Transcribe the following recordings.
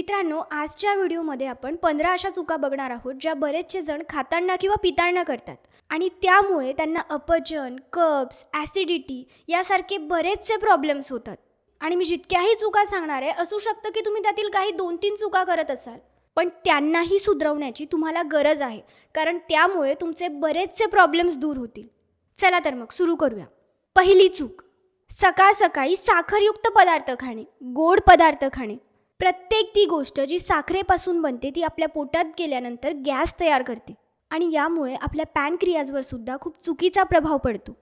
मित्रांनो, आजच्या व्हिडिओमध्ये आपण 15 अशा चुका बघणार आहोत ज्या बरेचसे जण खाताना किंवा पिताना करतात आणि त्यामुळे त्यांना अपचन, कब्ज, ॲसिडिटी यासारखे बरेचसे प्रॉब्लेम्स होतात. आणि मी जितक्याही चुका सांगणार आहे, असू शकतं की तुम्ही त्यातील काही 2-3 चुका करत असाल, पण त्यांनाही सुधरवण्याची तुम्हाला गरज आहे, कारण त्यामुळे तुमचे बरेचसे प्रॉब्लेम्स दूर होतील. चला तर मग सुरू करूया. पहिली चूक, सकाळ सकाळी साखरयुक्त पदार्थ खाणे, गोड पदार्थ खाणे. प्रत्येक ती गोष्ट जी साखरेपासून बनते ती आपल्या पोटात गेल्यानंतर गॅस तयार करते आणि यामुळे आपल्या पॅनक्रियाजवर सुद्धा खूप चुकीचा प्रभाव पडतो.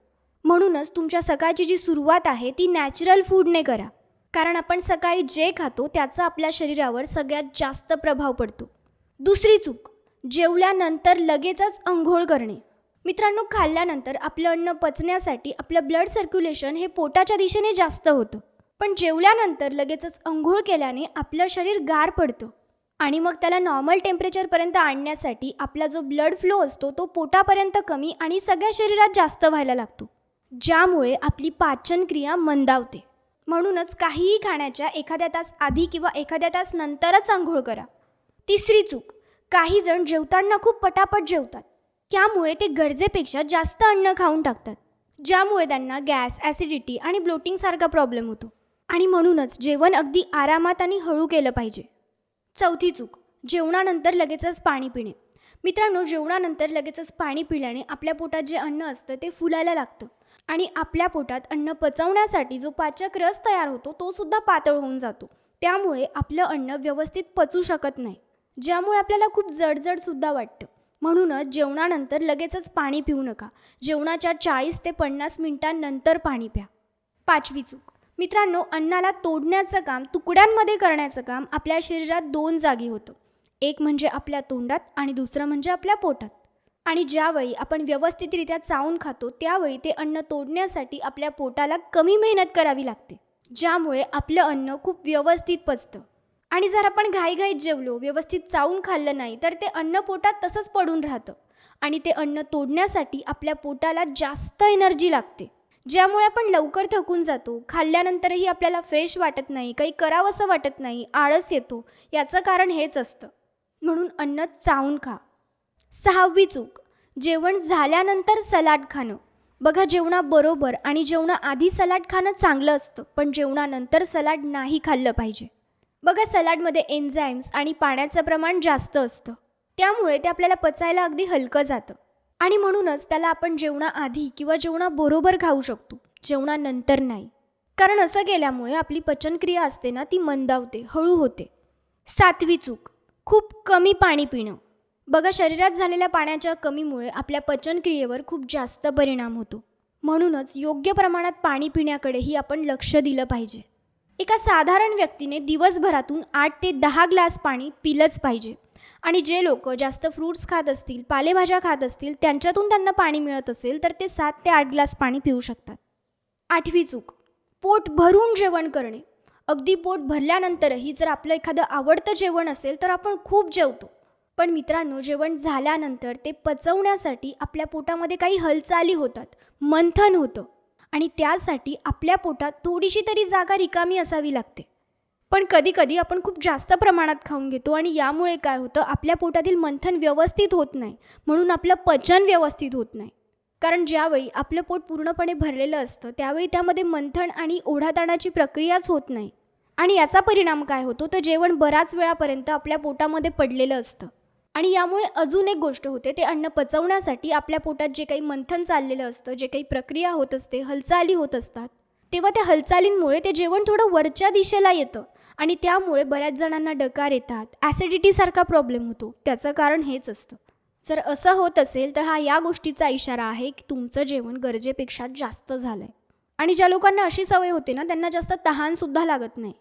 म्हणूनच तुमच्या सकाळची जी सुरुवात आहे ती नॅचरल फूडने करा, कारण आपण सकाळी जे खातो त्याचा आपल्या शरीरावर सगळ्यात जास्त प्रभाव पडतो. दुसरी चूक, जेवल्यानंतर लगेचच अंघोळ करणे. मित्रांनो, खाल्ल्यानंतर आपलं अन्न पचण्यासाठी आपलं ब्लड सर्क्युलेशन हे पोटाच्या दिशेने जास्त होतं, पण जेवल्यानंतर लगेचच अंघोळ केल्याने आपलं शरीर गार पडतं आणि मग त्याला नॉर्मल टेम्परेचरपर्यंत आणण्यासाठी आपला जो ब्लड फ्लो असतो तो पोटापर्यंत कमी आणि सगळ्या शरीरात जास्त व्हायला लागतो, ज्यामुळे आपली पाचनक्रिया मंदावते. म्हणूनच काहीही खाण्याच्या एखाद्या तास आधी किंवा एखाद्या तास नंतरच अंघोळ करा. तिसरी चूक, काही जण जेवताना खूप पटापट जेवतात, त्यामुळे ते गरजेपेक्षा जास्त अन्न खाऊन टाकतात, ज्यामुळे त्यांना गॅस, ॲसिडिटी आणि ब्लोटिंगसारखा प्रॉब्लेम होतो आणि म्हणूनच जेवण अगदी आरामात आणि हळू केलं पाहिजे. चौथी चूक, जेवणानंतर लगेचच पाणी पिणे. मित्रांनो, जेवणानंतर लगेचच पाणी पिल्याने आपल्या पोटात जे अन्न असतं ते फुलायला लागतं आणि आपल्या पोटात अन्न पचवण्यासाठी जो पाचक रस तयार होतो तो सुद्धा पातळ होऊन जातो. त्यामुळे आपलं अन्न व्यवस्थित पचू शकत नाही, ज्यामुळे आपल्याला खूप जडजडसुद्धा वाटतं. म्हणूनच जेवणानंतर लगेचच पाणी पिऊ नका. जेवणाच्या 40 ते 50 मिनिटांनंतर पाणी प्या. पाचवी चूक, मित्रांनो, अन्नाला तोडण्याचं काम, तुकड्यांमध्ये करण्याचं काम आपल्या शरीरात 2 जागी होतं. एक म्हणजे आपल्या तोंडात आणि दुसरं म्हणजे आपल्या पोटात. आणि ज्यावेळी आपण व्यवस्थितरित्या चावून खातो त्यावेळी ते अन्न तोडण्यासाठी आपल्या पोटाला कमी मेहनत करावी लागते, ज्यामुळे आपलं अन्न खूप व्यवस्थित पचतं. आणि जर आपण घाईघाईत जेवलो, व्यवस्थित चावून खाल्लं नाही, तर ते अन्न पोटात तसंच पडून राहतं आणि ते अन्न तोडण्यासाठी आपल्या पोटाला जास्त एनर्जी लागते, ज्यामुळे आपण लवकर थकून जातो. खाल्ल्यानंतरही आपल्याला फ्रेश वाटत नाही, काही करावंसं वाटत नाही, आळस येतो. याचं कारण हेच असतं. म्हणून अन्न चावून खा. सहावी चूक, जेवण झाल्यानंतर सलाड खाणं. बघा, जेवणाबरोबर आणि जेवणाआधी सलाड खाणं चांगलं असतं, पण जेवणानंतर सलाड नाही खाल्लं पाहिजे. बघा, सलाडमध्ये एन्झाईम्स आणि पाण्याचं प्रमाण जास्त असतं, त्यामुळे ते आपल्याला पचायला अगदी हलकं जातं आणि म्हणूनच त्याला आपण जेवणाआधी किंवा जेवणाबरोबर खाऊ शकतो, जेवणानंतर नाही. कारण असं केल्यामुळे आपली पचनक्रिया असते ना, ती मंदावते, हळू होते. सातवी चूक, खूप कमी पाणी पिणं. बघा, शरीरात झालेल्या पाण्याच्या कमीमुळे आपल्या पचनक्रियेवर खूप जास्त परिणाम होतो. म्हणूनच योग्य प्रमाणात पाणी पिण्याकडेही आपण लक्ष दिलं पाहिजे. एका साधारण व्यक्तीने दिवसभरातून 8 ते 10 ग्लास पाणी पिलंच पाहिजे आणि जे लोक जास्त फ्रूट्स खात असतील, पालेभाज्या खात असतील, त्यांच्यातून त्यांना पाणी मिळत असेल तर ते 7 ते 8 ग्लास पाणी पिऊ शकतात. आठवी चूक, पोट भरून जेवण करणे. अगदी पोट भरल्यानंतरही जर आपलं एखादं आवडतं जेवण असेल तर आपण खूप जेवतो, पण मित्रांनो, जेवण झाल्यानंतर ते पचवण्यासाठी आपल्या पोटामध्ये काही हालचाली होतात, मंथन होतं आणि त्यासाठी आपल्या पोटात थोडीशी तरी जागा रिकामी असावी लागते. पण कधीकधी आपण खूप जास्त प्रमाणात खाऊन घेतो आणि यामुळे काय होतं, आपल्या पोटातील मंथन व्यवस्थित होत नाही, म्हणून आपलं पचन व्यवस्थित होत नाही. कारण ज्यावेळी आपलं पोट पूर्णपणे भरलेलं असतं त्यावेळी त्यामध्ये मंथन आणि ओढाताणाची प्रक्रियाच होत नाही आणि याचा परिणाम काय होतो, तर जेवण बऱ्याच वेळापर्यंत आपल्या पोटामध्ये पडलेलं असतं आणि यामुळे अजून एक गोष्ट होते, ते अन्न पचवण्यासाठी आपल्या पोटात जे काही मंथन चाललेलं असतं, जे काही प्रक्रिया होत असते, हालचाली होत असतात, तेव्हा त्या हालचालींमुळे ते जेवण थोडं वरच्या दिशेला येतं आणि त्यामुळे बऱ्याच जणांना डकार येतात, ॲसिडिटीसारखा प्रॉब्लेम होतो. त्याचं कारण हेच असतं. जर असं होत असेल तर हा या गोष्टीचा इशारा आहे की तुमचं जेवण गरजेपेक्षा जास्त झालं आहे. आणि ज्या लोकांना अशी सवय होते ना, त्यांना जास्त तहानसुद्धा लागत नाही,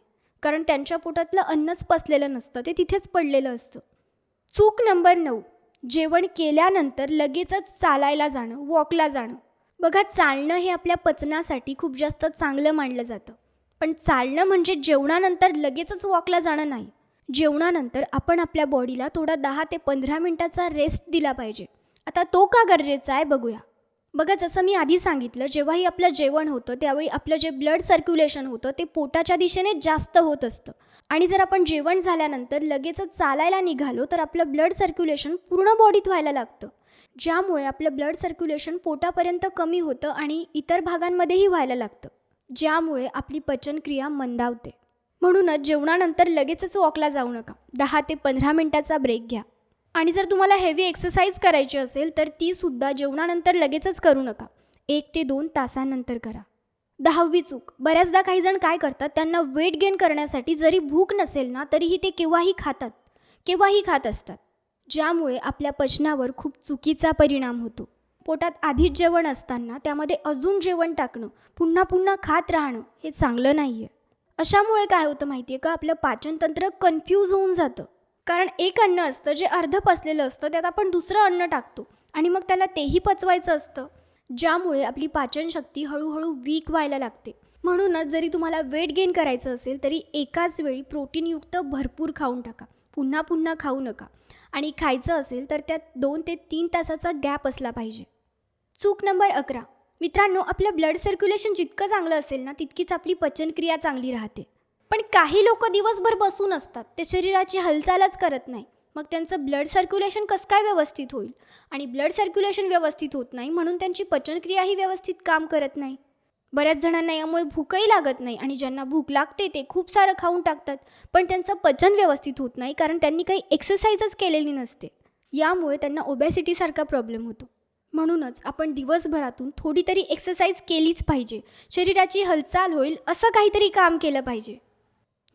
कारण त्यांच्या पोटातलं अन्नच पचलेलं नसतं, ते तिथेच पडलेलं असतं. चूक नंबर 9, जेवण केल्यानंतर लगेचच चालायला जाणं, वॉकला जाणं. बघा, चालणं हे आपल्या पचनासाठी खूप जास्त चांगलं मानलं जातं, पण चालणं म्हणजे जेवणानंतर लगेचच वॉकला जाणं नाही. जेवणानंतर आपण आपल्या बॉडीला थोडा 10 ते 15 मिनिटाचा रेस्ट दिला पाहिजे. आता तो का गरजेचा आहे बघूया. बघा, जसं मी आधी सांगितलं, जेव्हाही आपलं जेवण होतं त्यावेळी आपलं जे ब्लड सर्क्युलेशन होतं ते पोटाच्या दिशेने जास्त होत असतं. आणि जर आपण जेवण झाल्यानंतर लगेचच चालायला निघालो तर आपलं ब्लड सर्क्युलेशन पूर्ण बॉडीत व्हायला लागतं, ज्यामुळे आपलं ब्लड सर्क्युलेशन पोटापर्यंत कमी होतं आणि इतर भागांमध्येही व्हायला लागतं, ज्यामुळे आपली पचनक्रिया मंदावते. म्हणूनच जेवणानंतर लगेचच वॉकला जाऊ नका. 10 ते 15 मिनिटाचा ब्रेक घ्या. आणि जर तुम्हाला हेवी एक्सरसाइज करायची असेल तर तीसुद्धा जेवणानंतर लगेचच करू नका. 1 ते 2 तासानंतर करा. 10वी चूक. बऱ्याचदा काही जण काय करतात, त्यांना वेट गेन करण्यासाठी जरी भूक नसेल ना तरीही ते केव्हाही खात असतात, ज्यामुळे आपल्या पचनावर खूप चुकीचा परिणाम होतो. पोटात आधीच जेवण असताना त्यामध्ये अजून जेवण टाकणं, पुन्हा पुन्हा खात राहणं हे चांगलं नाही आहे. अशामुळे काय होतं माहिती आहे का, आपलं पाचनतंत्र कन्फ्यूज होऊन जातं. कारण एक अन्न असतं जे अर्धं पचलेलं असतं, त्यात आपण दुसरं अन्न टाकतो आणि मग त्याला तेही पचवायचं असतं, ज्यामुळे आपली पाचनशक्ती हळूहळू वीक व्हायला लागते. म्हणूनच जरी तुम्हाला वेट गेन करायचं असेल तरी एकाच वेळी प्रोटीनयुक्त भरपूर खाऊन टाका. पुन्हा पुन्हा खाऊ नका. आणि खायचं असेल तर त्यात 2 ते 3 तासाचा गॅप असला पाहिजे. चूक नंबर 11. मित्रांनो, आपलं ब्लड सर्क्युलेशन जितकं चांगलं असेल ना तितकीच आपली पचनक्रिया चांगली राहते. पण काही लोक दिवसभर बसून असतात, ते शरीराची हालचालच करत नाही. मग त्यांचं ब्लड सर्क्युलेशन कसं काय व्यवस्थित होईल? आणि ब्लड सर्क्युलेशन व्यवस्थित होत नाही म्हणून त्यांची पचनक्रियाही व्यवस्थित काम करत नाही. बऱ्याच जणांना यामुळे भूकही लागत नाही आणि ज्यांना भूक लागते ते खूप सारं खाऊन टाकतात, पण त्यांचं पचन व्यवस्थित होत नाही कारण त्यांनी काही एक्सरसाइजच केलेली नसते. यामुळे त्यांना ओबेसिटीसारखा प्रॉब्लेम होतो. म्हणूनच आपण दिवसभरातून थोडी तरी एक्सरसाइज केलीच पाहिजे. शरीराची हालचाल होईल असं काहीतरी काम केलं पाहिजे.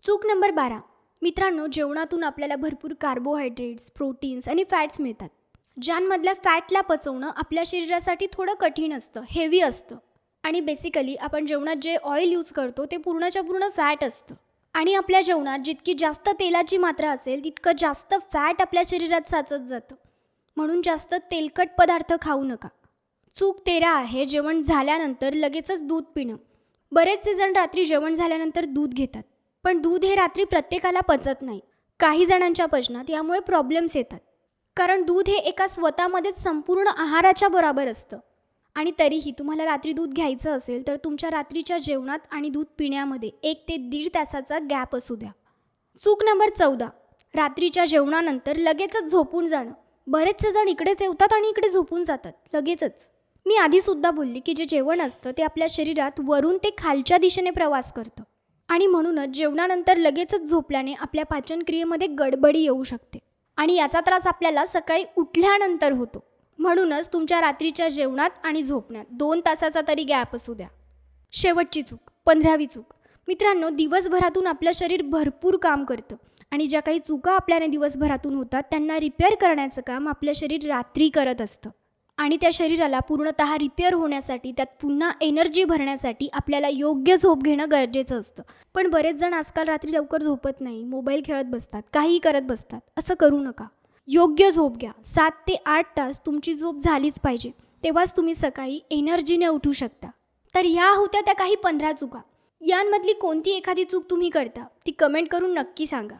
चूक नंबर 12. मित्रांनो, जेवणातून आपल्याला भरपूर कार्बोहायड्रेट्स, प्रोटीन्स आणि फॅट्स मिळतात, ज्यांमधल्या फॅटला पचवणं आपल्या शरीरासाठी थोडं कठीण असतं, हेवी असतं. आणि बेसिकली आपण जेवणात जे ऑइल यूज करतो ते पूर्णच्या पूर्ण फॅट असतं. आणि आपल्या जेवणात जितकी जास्त तेलाची मात्रा असेल तितकं जास्त फॅट आपल्या शरीरात साचत जातं. म्हणून जास्त तेलकट पदार्थ खाऊ नका. चूक 13 आहे, जेवण झाल्यानंतर लगेचच दूध पिणं. बरेचसे जण रात्री जेवण झाल्यानंतर दूध घेतात, पण दूध हे रात्री प्रत्येकाला पचत नाही. काही जणांच्या पचनात यामुळे प्रॉब्लेम्स येतात, कारण दूध हे एका स्वतःमध्येच संपूर्ण आहाराच्या बरोबर असतं. आणि तरीही तुम्हाला रात्री दूध घ्यायचं असेल तर तुमच्या रात्रीच्या जेवणात आणि दूध पिण्यामध्ये 1 ते 1.5 तासाचा गॅप असू द्या. चूक नंबर 14. रात्रीच्या जेवणानंतर लगेचच झोपून जाणं. बरेचसे जण इकडेच येतात आणि इकडे झोपून जातात लगेचच. मी आधीसुद्धा बोलली की जे जेवण असतं ते आपल्या शरीरात वरून ते खालच्या दिशेने प्रवास करतं आणि म्हणूनच जेवणानंतर लगेचच झोपल्याने आपल्या पाचनक्रियेमध्ये गडबडी येऊ शकते आणि याचा त्रास आपल्याला सकाळी उठल्यानंतर होतो. म्हणूनच तुमच्या रात्रीच्या जेवणात आणि झोपण्यात 2 तासाचा तरी गॅप असू द्या. शेवटची चूक, 15वी चूक. मित्रांनो, दिवसभरातून आपलं शरीर भरपूर काम करतं आणि ज्या काही चुका आपल्याने दिवसभरातून होतात त्यांना रिपेअर करण्याचं काम आपलं शरीर रात्री करत असतं. आणि त्या शरीराला पूर्णतः रिपेअर होण्यासाठी, त्यात पुन्हा एनर्जी भरण्यासाठी आपल्याला योग्य झोप घेणं गरजेचं असतं. पण बरेच जण आजकाल रात्री लवकर झोपत नाही, मोबाईल खेळत बसतात, काहीही करत बसतात. असं करू नका. योग्य झोप घ्या. 7 ते 8 तास तुमची झोप झालीच पाहिजे, तेव्हाच तुम्ही सकाळी एनर्जीने उठू शकता. तर ह्या होत्या त्या काही 15 चुका. यांमधली कोणती एखादी चूक तुम्ही करता ती कमेंट करून नक्की सांगा.